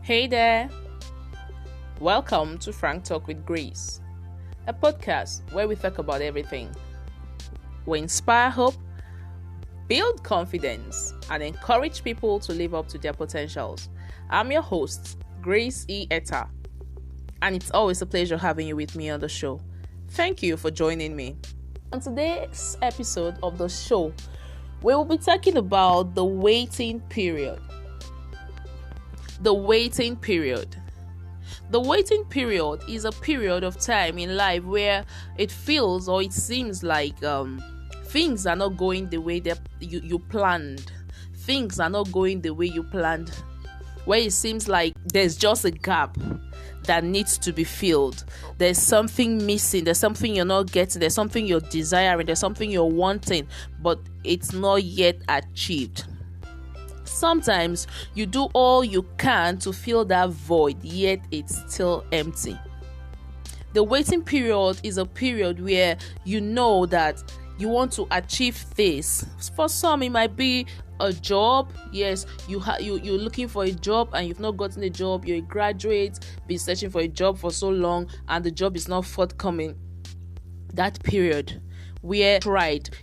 Hey there! Welcome to Frank Talk with Grace, a podcast where we talk about everything. We inspire hope, build confidence, and encourage people to live up to their potentials. I'm your host, Grace E. Etta, and it's always a pleasure having you with me on the show. Thank you for joining me. On today's episode of the show, we will be talking about the waiting period. The waiting period. The waiting period is a period of time in life where it feels or it seems like things are not going the way that you planned. Things are not going the way you planned. Where it seems like there's just a gap that needs to be filled. There's something missing. There's something you're not getting. There's something you're desiring. There's something you're wanting, but it's not yet achieved. Sometimes you do all you can to fill that void, yet it's still empty. The waiting period is a period where you know that you want to achieve this. For some, it might be a job. Yes, you're looking for a job and you've not gotten a job. You're a graduate, been searching for a job for so long, and the job is not forthcoming. That period where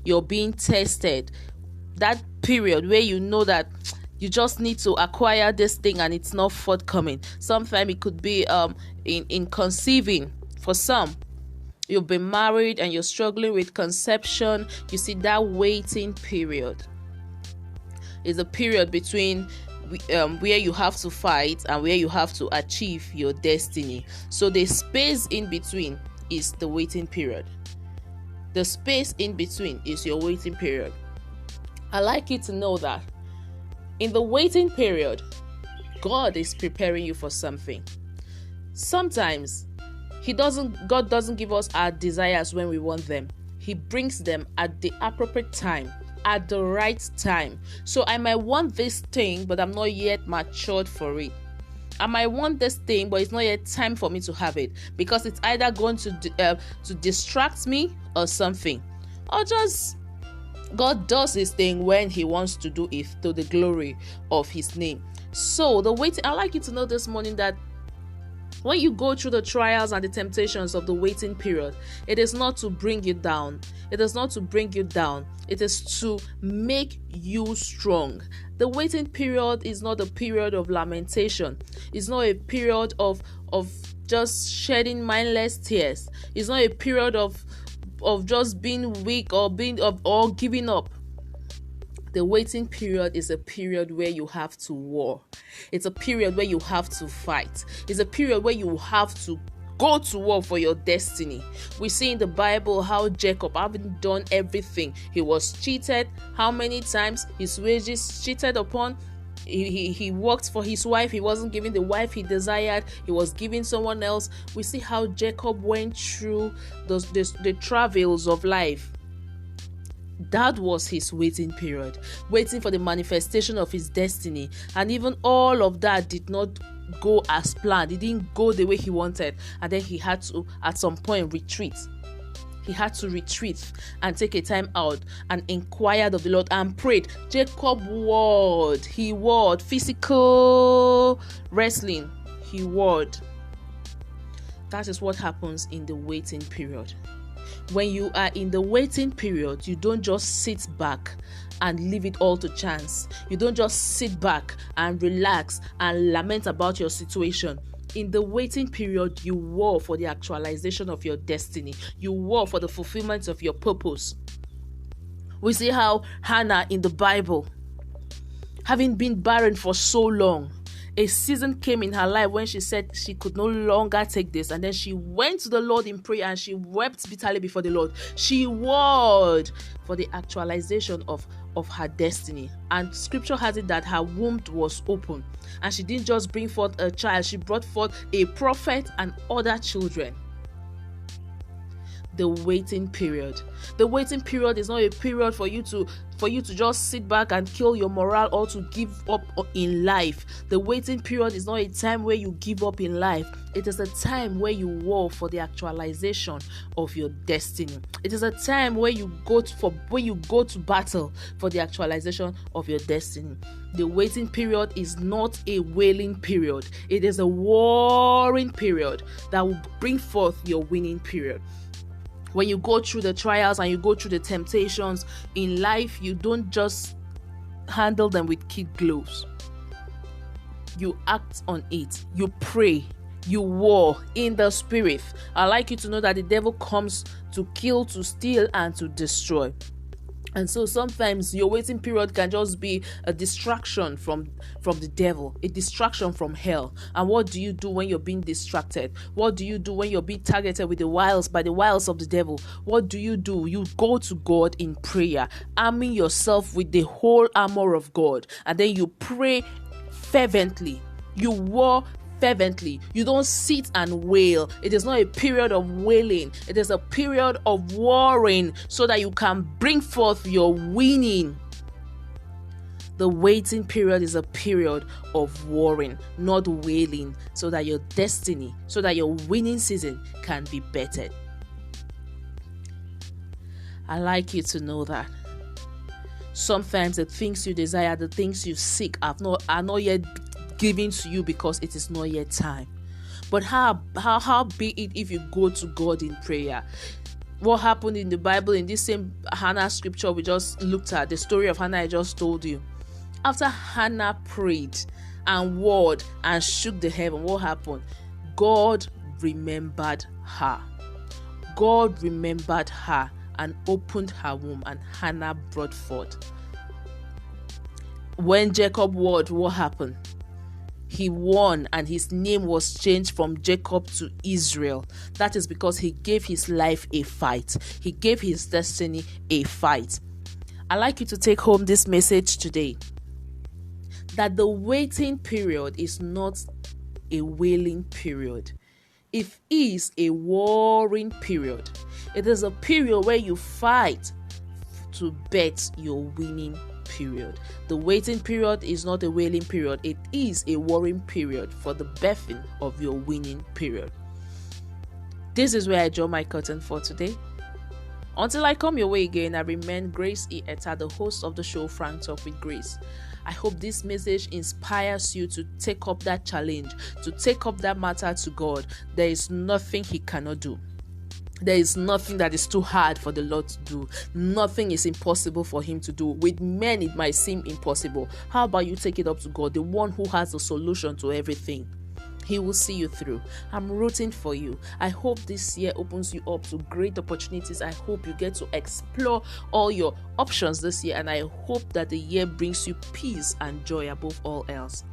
you're being tested. That period where you know that you just need to acquire this thing and it's not forthcoming. Sometimes it could be in conceiving. For some, you've been married and you're struggling with conception. You see, that waiting period is a period between where you have to fight and where you have to achieve your destiny. So the space in between is the waiting period. The space in between is your waiting period. I like you to know that in the waiting period, God is preparing you for something. Sometimes God doesn't give us our desires when we want them. He brings them at the appropriate time, at the right time. So I might want this thing, but I'm not yet matured for it. I might want this thing, but it's not yet time for me to have it, because it's either going to distract me or something, or just God does his thing when he wants to do it to the glory of his name. So the waiting, I'd like you to know this morning that when you go through the trials and the temptations of the waiting period, it is not to bring you down. It is not to bring you down. It is to make you strong. The waiting period is not a period of lamentation. It's not a period of just shedding mindless tears. It's not a period of just being weak or giving up. The waiting period is a period where you have to war. It's a period where you have to fight. It's a period where you have to go to war for your destiny. We see in the Bible how Jacob, having done everything, he was cheated. How many times his wages cheated upon? He worked for his wife. He wasn't giving the wife he desired. He was giving someone else. We see how Jacob went through the travails of life. That was his waiting period, waiting for the manifestation of his destiny. And even all of that did not go as planned. It didn't go the way he wanted. And then he had to, at some point, retreat. He had to retreat and take a time out and inquired of the Lord and prayed. Jacob warred. He warred. Physical wrestling. He warred. That is what happens in the waiting period. When you are in the waiting period, you don't just sit back and leave it all to chance. You don't just sit back and relax and lament about your situation. In the waiting period, you war for the actualization of your destiny. You war for the fulfillment of your purpose. We see how Hannah in the Bible, having been barren for so long, a season came in her life when she said she could no longer take this, and then she went to the Lord in prayer and she wept bitterly before the Lord. She warred for the actualization of her destiny. And scripture has it that her womb was open, and she didn't just bring forth a child, she brought forth a prophet and other children. The waiting period. The waiting period is not a period for you to for you to just sit back and kill your morale or to give up in life. The waiting period is not a time where you give up in life. It is a time where you war for the actualization of your destiny. It is a time where you go to battle for the actualization of your destiny. The waiting period is not a wailing period. It is a warring period that will bring forth your winning period. When you go through the trials and you go through the temptations in life, you don't just handle them with kid gloves. You act on it. You pray. You war in the spirit. I'd like you to know that the devil comes to kill, to steal, and to destroy. And so sometimes your waiting period can just be a distraction from the devil, a distraction from hell. And what do you do when you're being distracted? What do you do when you're being targeted with the wiles of the devil? What do? You go to God in prayer, arming yourself with the whole armor of God, and then you pray fervently. You war fervently. You don't sit and wail. It is not a period of wailing. It is a period of warring so that you can bring forth your winning. The waiting period is a period of warring, not wailing, so that your destiny, so that your winning season can be bettered. I like you to know that. Sometimes the things you desire, the things you seek are not yet given to you because it is not yet time. But how be it if you go to God in prayer? What happened in the Bible, in this same Hannah scripture we just looked at, the story of Hannah I just told you. After Hannah prayed and warred and shook the heaven, what happened? God remembered her. God remembered her and opened her womb, and Hannah brought forth. When Jacob warred, what happened? He won, and his name was changed from Jacob to Israel. That is because he gave his life a fight. He gave his destiny a fight. I'd like you to take home this message today, that the waiting period is not a wailing period. It is a warring period. It is a period where you fight to bet your winning period. The waiting period is not a wailing period. It is a warring period for the birthing of your winning period. This is where I draw my curtain for today. Until I come your way again, I remain Grace E. Etta, the host of the show Frank Talk with Grace. I hope this message inspires you to take up that challenge, to take up that matter to God. There is nothing He cannot do. There is nothing that is too hard for the Lord to do. Nothing is impossible for Him to do. With men, it might seem impossible. How about you take it up to God, the one who has the solution to everything? He will see you through. I'm rooting for you. I hope this year opens you up to great opportunities. I hope you get to explore all your options this year, and I hope that the year brings you peace and joy above all else.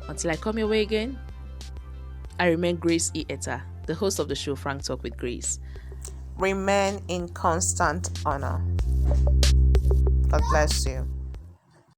Until I come your way again, I remain Grace E. Etta, the host of the show Frank Talk with Grace. Remain in constant honor. God bless you.